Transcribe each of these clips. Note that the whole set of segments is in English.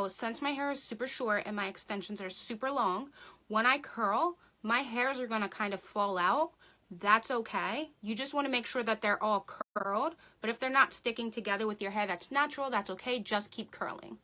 since my hair is super short and my extensions are super long, when I curl, my hairs are gonna kind of fall out. That's okay. You just want to make sure that they're all curled, but if they're not sticking together with your hair, that's natural, that's okay, just keep curling.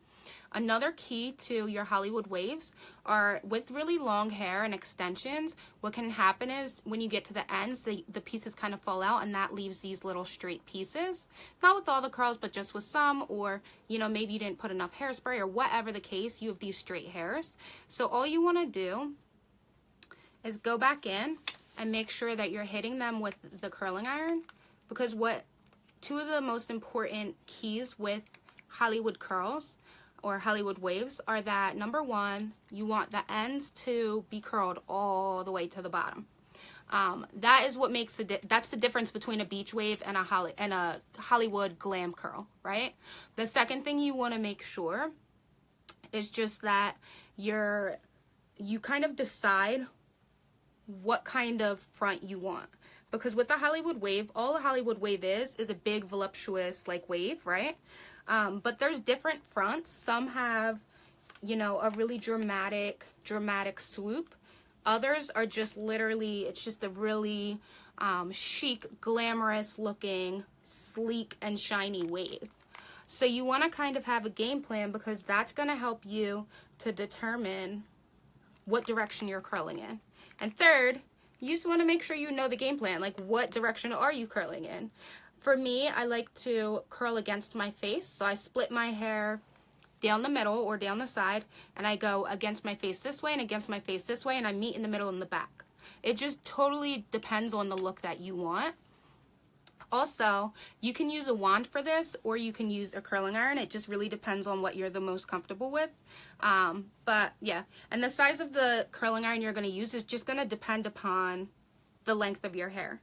Another key to your Hollywood waves are with really long hair and extensions, what can happen is when you get to the ends, the pieces kind of fall out and that leaves these little straight pieces. Not with all the curls, but just with some, or you know, maybe you didn't put enough hairspray or whatever the case, you have these straight hairs. So all you want to do is go back in and make sure that you're hitting them with the curling iron, because two of the most important keys with Hollywood curls or Hollywood waves are that, number one, you want the ends to be curled all the way to the bottom. That is what makes that's the difference between a beach wave and a Hollywood glam curl, right? The second thing you want to make sure is just that you kind of decide what kind of front you want, because with the Hollywood wave, all a Hollywood wave is a big voluptuous like wave, right? But there's different fronts. Some have, you know, a really dramatic swoop. Others are just literally, it's just a really chic, glamorous looking, sleek and shiny wave. So you want to kind of have a game plan, because that's going to help you to determine what direction you're curling in. And third, you just want to make sure you know the game plan, like what direction are you curling in. For me, I like to curl against my face, so I split my hair down the middle or down the side, and I go against my face this way and against my face this way, and I meet in the middle and the back. It just totally depends on the look that you want. Also, you can use a wand for this, or you can use a curling iron. It just really depends on what you're the most comfortable with. But yeah, and the size of the curling iron you're going to use is just going to depend upon the length of your hair.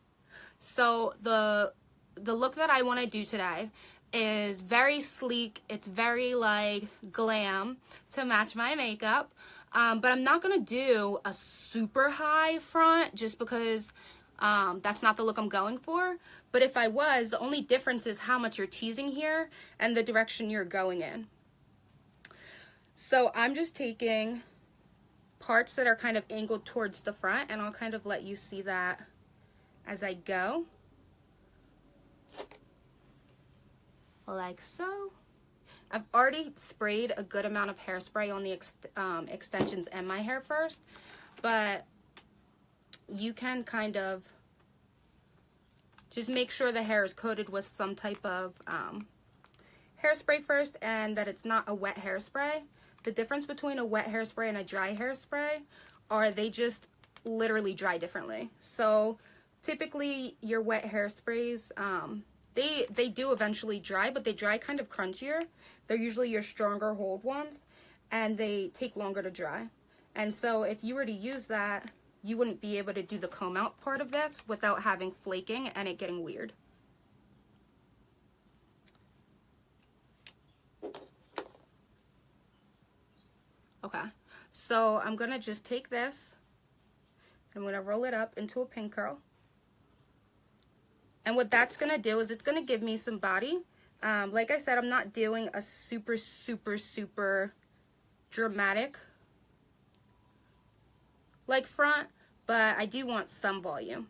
So the look that I want to do today is very sleek. It's very like glam to match my makeup. But I'm not going to do a super high front just because that's not the look I'm going for. But if I was, the only difference is how much you're teasing here and the direction you're going in. So I'm just taking parts that are kind of angled towards the front, and I'll kind of let you see that as I go. Like so. I've already sprayed a good amount of hairspray on the extensions and my hair first, but you can kind of just make sure the hair is coated with some type of hairspray first, and that it's not a wet hairspray. The difference between a wet hairspray and a dry hairspray are they just literally dry differently. So typically your wet hairsprays, they do eventually dry, but they dry kind of crunchier. They're usually your stronger hold ones, and they take longer to dry. And so if you were to use that, you wouldn't be able to do the comb out part of this without having flaking and it getting weird. Okay, so I'm gonna just take this, I'm gonna roll it up into a pin curl. And what that's gonna do is it's gonna give me some body. Like I said, I'm not doing a super dramatic like front, but I do want some volume.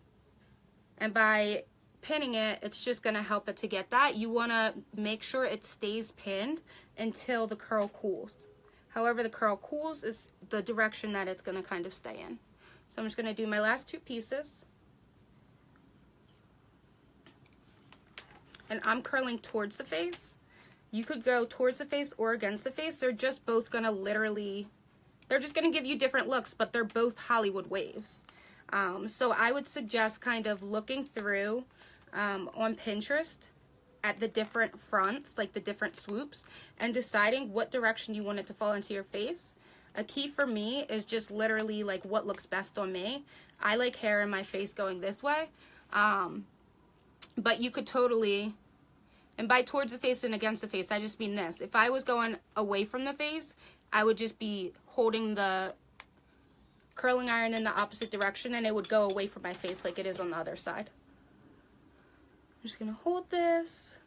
And by pinning it, it's just gonna help it to get that. You wanna make sure it stays pinned until the curl cools. However the curl cools is the direction that it's gonna kind of stay in. So I'm just gonna do my last two pieces. And I'm curling towards the face. You could go towards the face or against the face. They're just both gonna they're just gonna give you different looks, but they're both Hollywood waves. So I would suggest kind of looking through on Pinterest at the different fronts, like the different swoops, and deciding what direction you want it to fall into your face. A key for me is just literally like what looks best on me. I like hair in my face going this way, but you could totally, and by towards the face and against the face, I just mean this. If I was going away from the face, I would just be holding the curling iron in the opposite direction, and it would go away from my face like it is on the other side. I'm just gonna hold this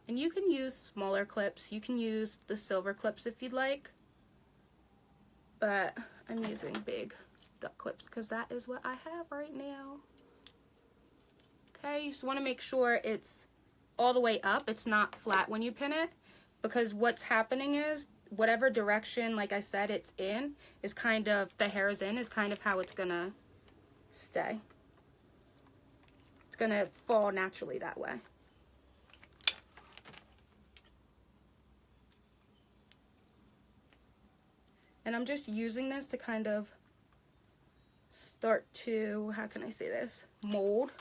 And you can use smaller clips. You can use the silver clips if you'd like. But I'm using big duck clips because that is what I have right now. Okay, you just want to make sure it's all the way up. It's not flat when you pin it, because what's happening is whatever direction, like I said, it's in, is kind of, the hair is in, is kind of how it's gonna stay. It's gonna fall naturally that way. And I'm just using this to kind of start to, how can I say this, mold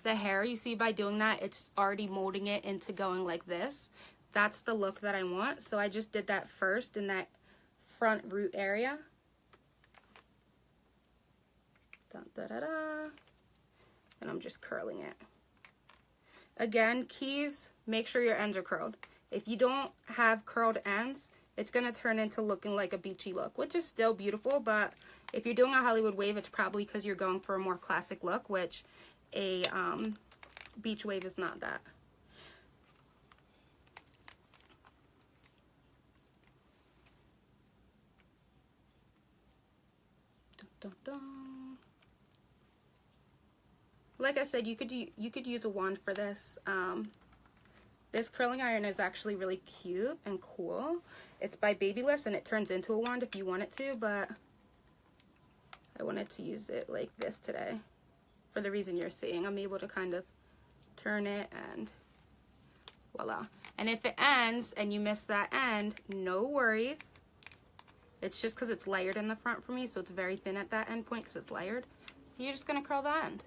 the hair. You see, by doing that, it's already molding it into going like this. That's the look that I want. So I just did that first in that front root area. Da, da, da, da. And I'm just curling it. Again, keys, make sure your ends are curled. If you don't have curled ends, it's going to turn into looking like a beachy look, which is still beautiful, but if you're doing a Hollywood wave, it's probably because you're going for a more classic look, which a beach wave is not that. Dun, dun, dun. Like I said, you could use a wand for this. This curling iron is actually really cute and cool. It's by Babyliss and it turns into a wand if you want it to, but I wanted to use it like this today for the reason you're seeing. I'm able to kind of turn it and voila. And if it ends and you miss that end, no worries. It's just because it's layered in the front for me, so it's very thin at that end point because it's layered. You're just going to curl the end.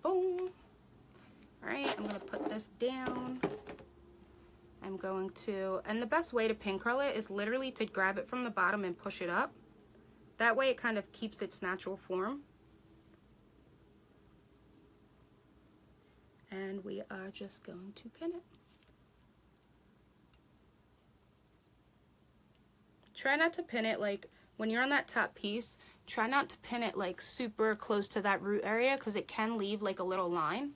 Boom. All right, I'm going to put this down. I'm going to, and the best way to pin curl it is literally to grab it from the bottom and push it up. That way it kind of keeps its natural form. And we are just going to pin it. Try not to pin it like, when you're on that top piece, try not to pin it like super close to that root area because it can leave like a little line.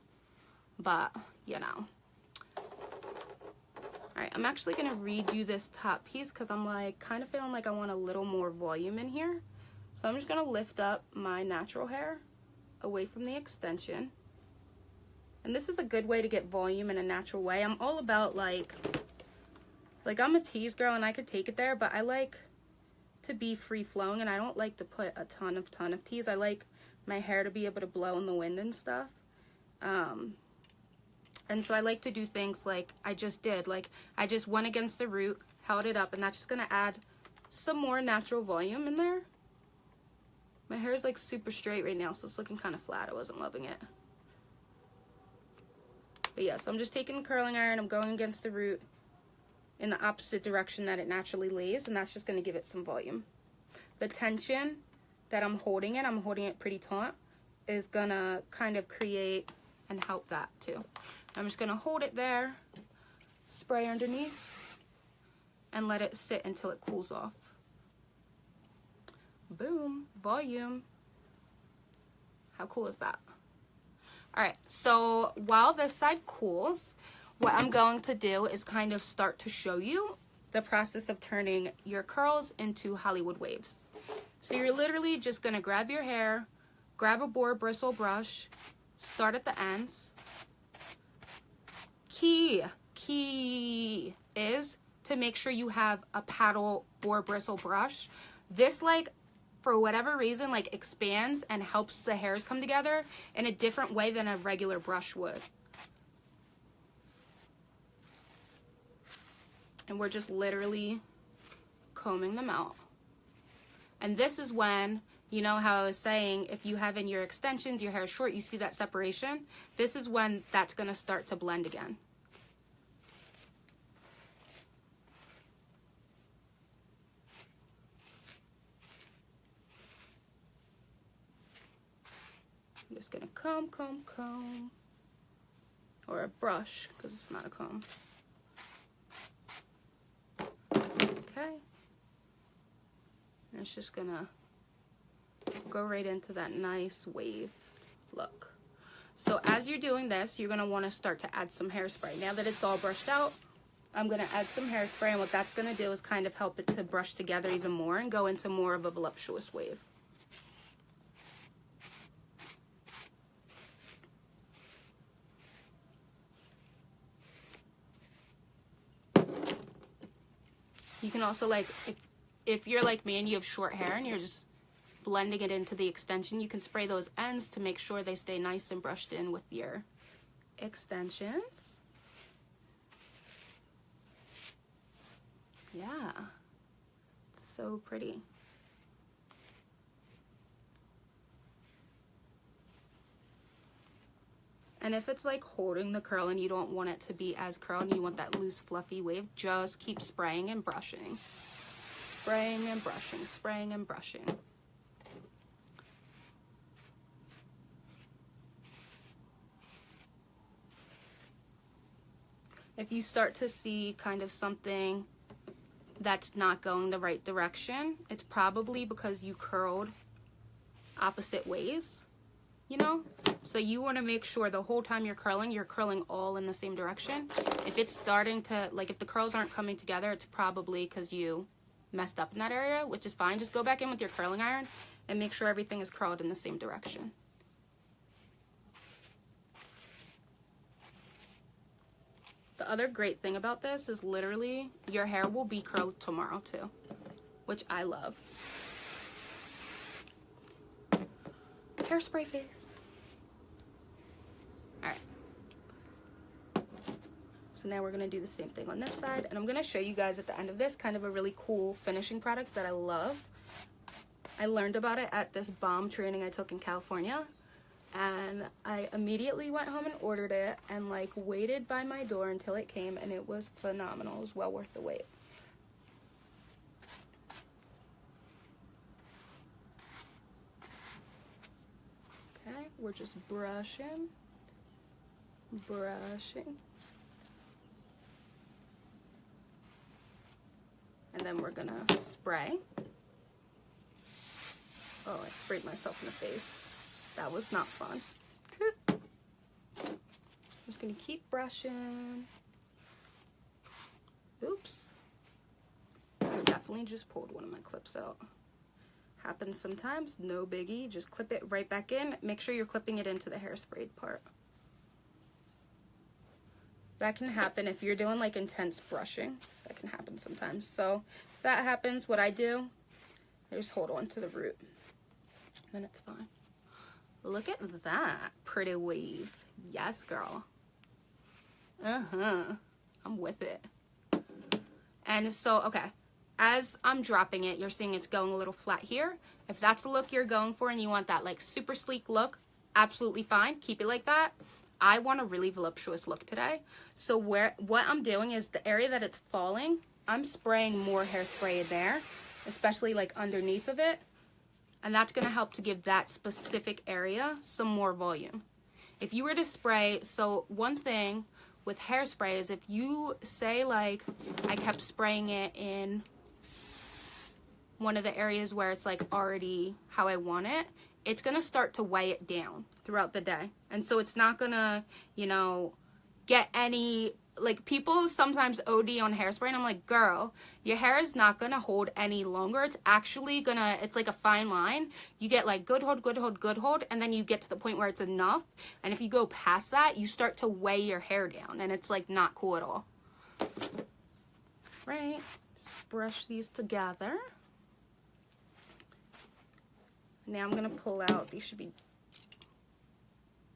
But, you know. Alright, I'm actually going to redo this top piece because I'm like kind of feeling like I want a little more volume in here. So I'm just going to lift up my natural hair away from the extension. And this is a good way to get volume in a natural way. I'm all about like I'm a tease girl and I could take it there, but I like to be free flowing and I don't like to put a ton of tease. I like my hair to be able to blow in the wind and stuff. And so I like to do things like I just did. Like I just went against the root, held it up, and that's just going to add some more natural volume in there. My hair is like super straight right now, so it's looking kind of flat. I wasn't loving it. But yeah, so I'm just taking the curling iron. I'm going against the root in the opposite direction that it naturally lays, and that's just going to give it some volume. The tension that I'm holding it pretty taut, is going to kind of create and help that too. I'm just going to hold it there, spray underneath, and let it sit until it cools off. Boom, volume. How cool is that? All right, so while this side cools, what I'm going to do is kind of start to show you the process of turning your curls into Hollywood waves. So you're literally just going to grab your hair, grab a boar bristle brush, start at the ends. Key is to make sure you have a paddle boar bristle brush. This, like, for whatever reason, like, expands and helps the hairs come together in a different way than a regular brush would. And we're just literally combing them out. And this is when, you know how I was saying, if you have in your extensions, your hair is short, you see that separation? This is when that's going to start to blend again. I'm just going to comb. Or a brush, because it's not a comb. Okay. And it's just going to go right into that nice wave look. So as you're doing this, you're going to want to start to add some hairspray. Now that it's all brushed out, I'm going to add some hairspray, and what that's going to do is kind of help it to brush together even more and go into more of a voluptuous wave. You can also, like, if you're like me and you have short hair and you're just blending it into the extension, you can spray those ends to make sure they stay nice and brushed in with your extensions. Yeah, it's so pretty. And if it's like holding the curl and you don't want it to be as curled and you want that loose fluffy wave, just keep spraying and brushing. Spraying and brushing, spraying and brushing. If you start to see kind of something that's not going the right direction, it's probably because you curled opposite ways, you know? So you want to make sure the whole time you're curling all in the same direction. If it's starting to, like, if the curls aren't coming together, it's probably because you messed up in that area, which is fine. Just go back in with your curling iron and make sure everything is curled in the same direction. The other great thing about this is literally your hair will be curled tomorrow too, which I love. Hairspray face. All right. So now we're gonna do the same thing on this side, and I'm gonna show you guys at the end of this kind of a really cool finishing product that I love. I learned about it at this bomb training I took in California, and I immediately went home and ordered it and like waited by my door until it came, and it was phenomenal. It was well worth the wait. Okay, we're just brushing. And then we're gonna spray. Oh, I sprayed myself in the face. That was not fun. I'm just gonna keep brushing. Oops. I definitely just pulled one of my clips out. Happens sometimes, no biggie. Just clip it right back in. Make sure you're clipping it into the hairsprayed part. That can happen if you're doing like intense brushing. That can happen sometimes. So if that happens, what I do, I just hold on to the root. Then it's fine. Look at that pretty wave. Yes, girl. I'm with it. And so, okay, as I'm dropping it, you're seeing it's going a little flat here. If that's the look you're going for and you want that like super sleek look, absolutely fine. Keep it like that. I want a really voluptuous look today. So what I'm doing is the area that it's falling, I'm spraying more hairspray in there, especially like underneath of it. And that's gonna help to give that specific area some more volume. If you were to spray, so one thing with hairspray is if you say like, I kept spraying it in one of the areas where it's like already how I want it, it's gonna start to weigh it down throughout the day. And so it's not gonna, you know, get any, like people sometimes OD on hairspray and I'm like, girl, your hair is not gonna hold any longer. It's actually gonna, it's like a fine line. You get like good hold, good hold, good hold, and then you get to the point where it's enough. And if you go past that, you start to weigh your hair down and it's like not cool at all. Right, just brush these together. Now I'm gonna pull out, these should be,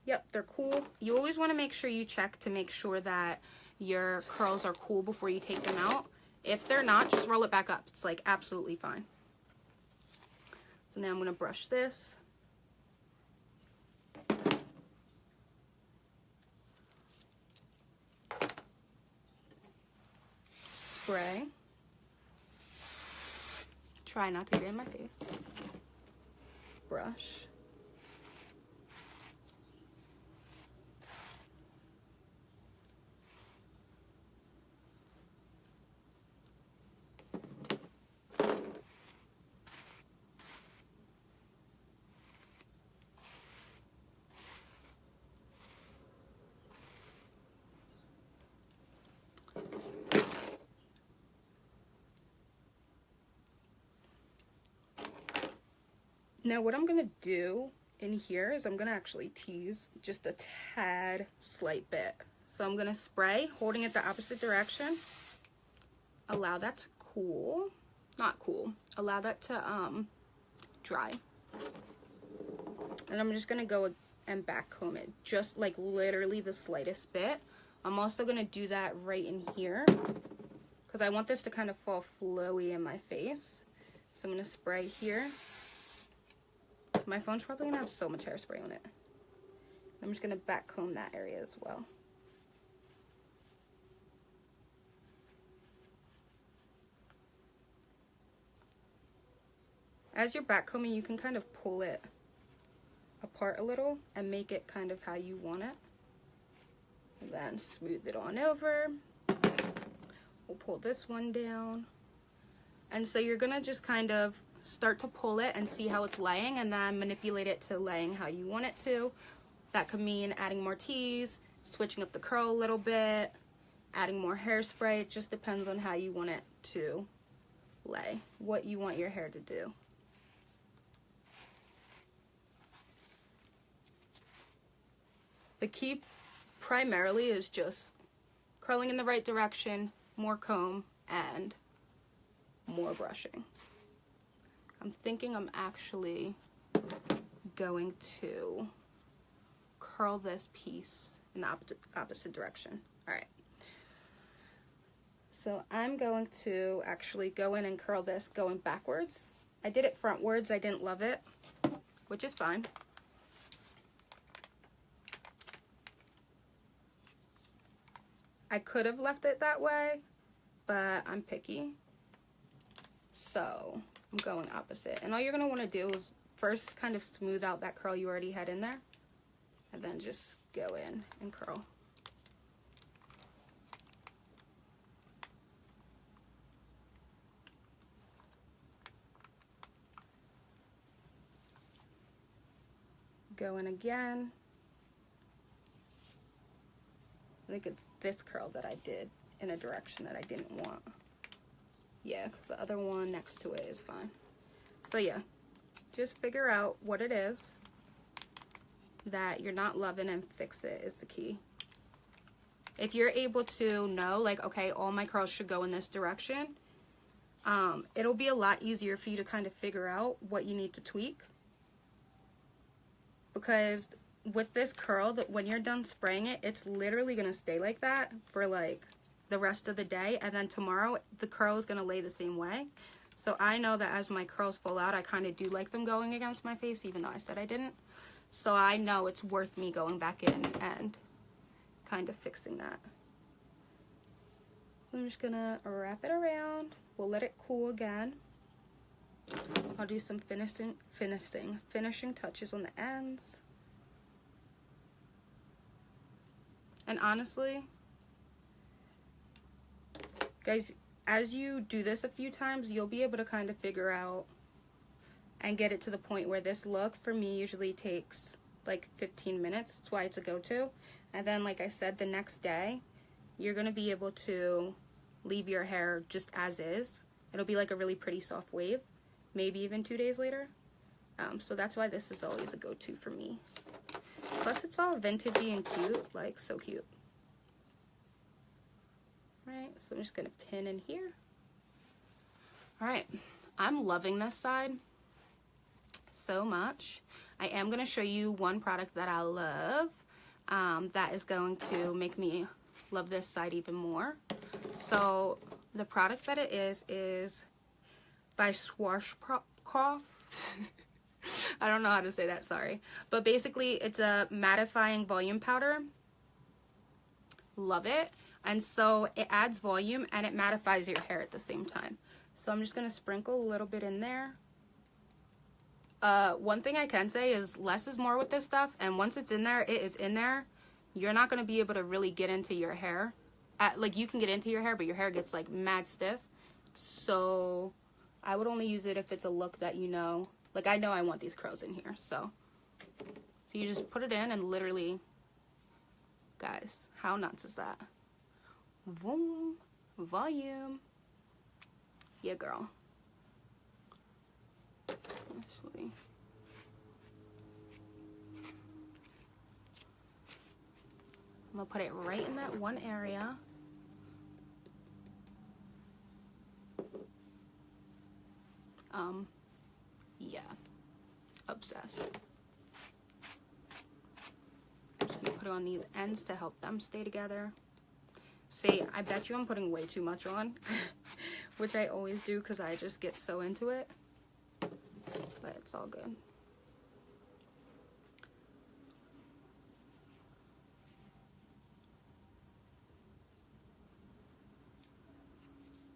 yep, they're cool. You always wanna make sure you check to make sure that your curls are cool before you take them out. If they're not, just roll it back up. It's like absolutely fine. So now I'm gonna brush this. Spray. Try not to get in my face. Brush. Now what I'm gonna do in here is I'm gonna actually tease just a tad slight bit. So I'm gonna spray, holding it the opposite direction. Allow that to cool. Not cool. Allow that to dry. And I'm just gonna go and back comb it, just like literally the slightest bit. I'm also gonna do that right in here because I want this to kind of fall flowy in my face. So I'm gonna spray here. My phone's probably gonna have so much hairspray on it. I'm just gonna back comb that area as well. As you're back combing, you can kind of pull it apart a little and make it kind of how you want it. And then smooth it on over. We'll pull this one down. And so you're gonna just kind of start to pull it and see how it's laying, and then manipulate it to laying how you want it to. That could mean adding more tease, switching up the curl a little bit, adding more hairspray. It just depends on how you want it to lay, what you want your hair to do. The key primarily is just curling in the right direction, more comb, and more brushing. I'm thinking I'm actually going to curl this piece in the opposite direction. All right. So I'm going to actually go in and curl this going backwards. I did it frontwards. I didn't love it, which is fine. I could have left it that way, but I'm picky. So I'm going opposite. And all you're going to want to do is first kind of smooth out that curl you already had in there, and then just go in and curl. Go in again. I think it's this curl that I did in a direction that I didn't want. Yeah, because the other one next to it is fine. So yeah, just figure out what it is that you're not loving and fix it is the key. If you're able to know, like, okay, all my curls should go in this direction, it'll be a lot easier for you to kind of figure out what you need to tweak. Because with this curl, that when you're done spraying it, it's literally going to stay like that for like the rest of the day, and then tomorrow the curl is going to lay the same way. So I know that as my curls fall out, I kind of do like them going against my face, even though I said I didn't. So I know it's worth me going back in and kind of fixing that. So I'm just going to wrap it around. We'll let it cool again. I'll do some finishing touches on the ends. And honestly, guys, as you do this a few times, you'll be able to kind of figure out and get it to the point where this look for me usually takes like 15 minutes. That's why it's a go-to. And then, like I said, the next day, you're going to be able to leave your hair just as is. It'll be like a really pretty soft wave, maybe even 2 days later. So that's why this is always a go-to for me. Plus, it's all vintagey and cute, like so cute. Alright, so I'm just going to pin in here. Alright, I'm loving this side so much. I am going to show you one product that I love that is going to make me love this side even more. So the product that it is by Schwarzkopf. I don't know how to say that, sorry. But basically, it's a mattifying volume powder. Love it. And so it adds volume and it mattifies your hair at the same time. So I'm just going to sprinkle a little bit in there. One thing I can say is less is more with this stuff. And once it's in there, it is in there. You're not going to be able to really get into your hair. Like, you can get into your hair, but your hair gets like mad stiff. So I would only use it if it's a look that you know. Like, I know I want these curls in here, so you just put it in and literally, guys, how nuts is that? Boom, volume. Yeah, girl. Actually, I'm gonna put it right in that one area. Yeah, obsessed. Just gonna put it on these ends to help them stay together. See, I bet you I'm putting way too much on, which I always do because I just get so into it, but it's all good.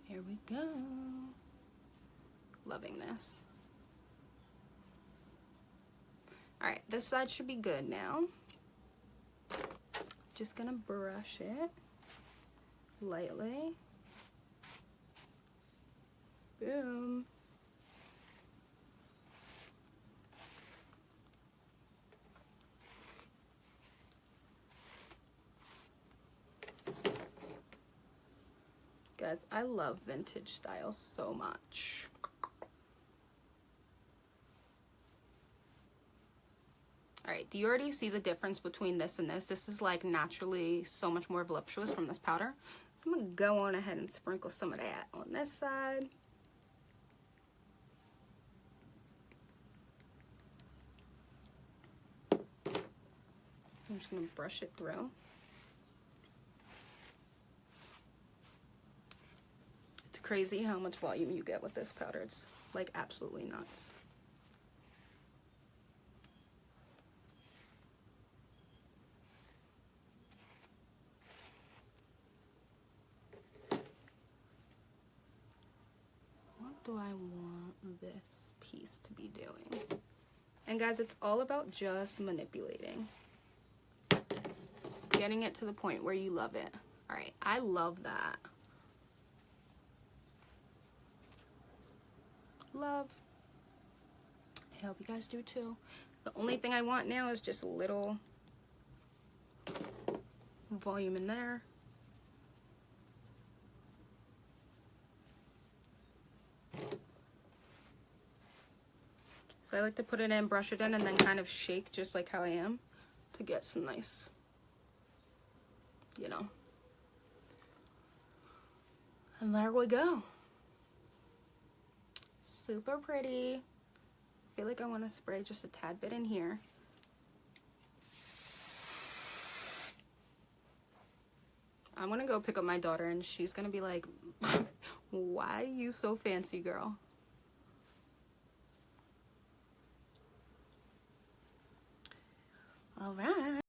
Here we go. Loving this. All right, this side should be good now. Just gonna brush it lightly. Boom. Guys, I love vintage style so much. All right, do you already see the difference between this and this? This is like naturally so much more voluptuous from this powder. So I'm gonna go on ahead and sprinkle some of that on this side. I'm just gonna brush it through. It's crazy how much volume you get with this powder. It's like absolutely nuts. What do I want this piece to be doing? And guys, it's all about just manipulating. Getting it to the point where you love it. All right, I love that. Love. I hope you guys do too. The only thing I want now is just a little volume in there. So I like to put it in, brush it in, and then kind of shake just like how I am to get some nice, you know. And there we go. Super pretty. I feel like I want to spray just a tad bit in here. I'm gonna go pick up my daughter and she's gonna be like, why are you so fancy, girl? All right.